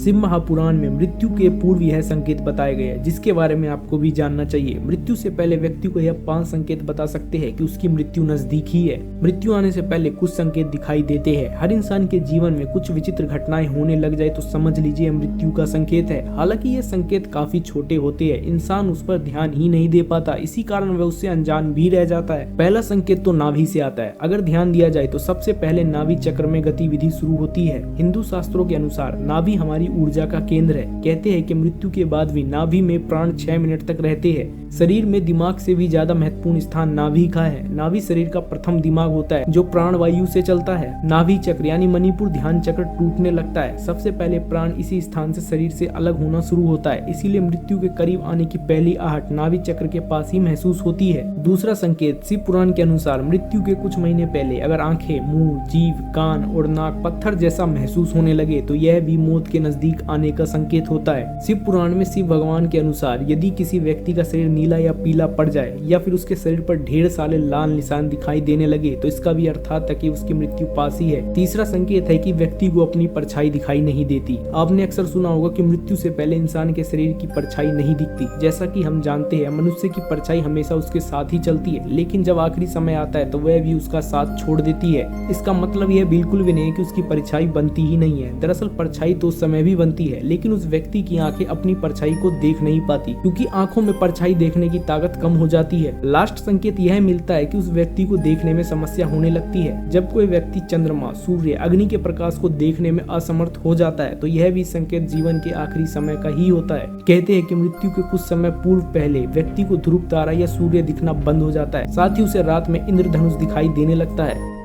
शिव महापुराण में मृत्यु के पूर्व यह संकेत बताए गए हैं, जिसके बारे में आपको भी जानना चाहिए। मृत्यु से पहले व्यक्ति को यह 5 संकेत बता सकते हैं कि उसकी मृत्यु नजदीक ही है। मृत्यु आने से पहले कुछ संकेत दिखाई देते हैं। हर इंसान के जीवन में कुछ विचित्र घटनाएं होने लग जाए तो समझ लीजिए मृत्यु का संकेत है। हालांकि ये संकेत काफी छोटे होते हैं, इंसान उस पर ध्यान ही नहीं दे पाता, इसी कारण वह उससे अनजान भी रह जाता है। पहला संकेत तो नाभि से आता है। अगर ध्यान दिया जाए तो सबसे पहले नाभि चक्र में गतिविधि शुरू होती है। हिंदू शास्त्रों के अनुसार नाभि हमारी ऊर्जा का केंद्र है। कहते हैं कि मृत्यु के बाद भी नाभि में प्राण 6 मिनट तक रहते हैं। शरीर में दिमाग से भी ज्यादा महत्वपूर्ण स्थान नाभि का है। नाभि शरीर का प्रथम दिमाग होता है जो प्राण वायु से चलता है। नाभि चक्र यानी मणिपुर ध्यान चक्र टूटने लगता है। सबसे पहले प्राण इसी स्थान से शरीर से अलग होना शुरू होता है, इसीलिए मृत्यु के करीब आने की पहली आहट नाभि चक्र के पास ही महसूस होती है। दूसरा संकेत, शिव पुराण के अनुसार मृत्यु के कुछ महीने पहले अगर आंखें, मुंह, जीभ, कान और नाक पत्थर जैसा महसूस होने लगे तो यह भी मौत के नजदीक आने का संकेत होता है। शिव पुराण में शिव भगवान के अनुसार यदि किसी व्यक्ति का शरीर नीला या पीला पड़ जाए या फिर उसके शरीर पर ढेर सारे लाल निशान दिखाई देने लगे तो इसका भी अर्थात है कि उसकी मृत्यु पास ही है। तीसरा संकेत है कि व्यक्ति को अपनी परछाई दिखाई नहीं देती। आपने अक्सर सुना होगा कि मृत्यु से पहले इंसान के शरीर की परछाई नहीं दिखती। जैसा कि हम जानते हैं मनुष्य की परछाई हमेशा उसके साथ ही चलती है, लेकिन जब आखिरी समय आता है तो वह भी उसका साथ छोड़ देती है। इसका मतलब यह बिल्कुल भी नहीं है कि उसकी परछाई बनती ही नहीं है। दरअसल परछाई तो उस समय भी बनती है, लेकिन उस व्यक्ति की आंखें अपनी परछाई को देख नहीं पाती क्योंकि आंखों में परछाई देखने की ताकत कम हो जाती है। लास्ट संकेत यह मिलता है कि उस व्यक्ति को देखने में समस्या होने लगती है। जब कोई व्यक्ति चंद्रमा, सूर्य, अग्नि के प्रकाश को देखने में असमर्थ हो जाता है तो यह भी संकेत जीवन के आखिरी समय का ही होता है। कहते हैं कि मृत्यु के कुछ समय पूर्व पहले व्यक्ति को ध्रुव तारा या सूर्य दिखना बंद हो जाता है, साथ ही उसे रात में इंद्रधनुष दिखाई देने लगता है।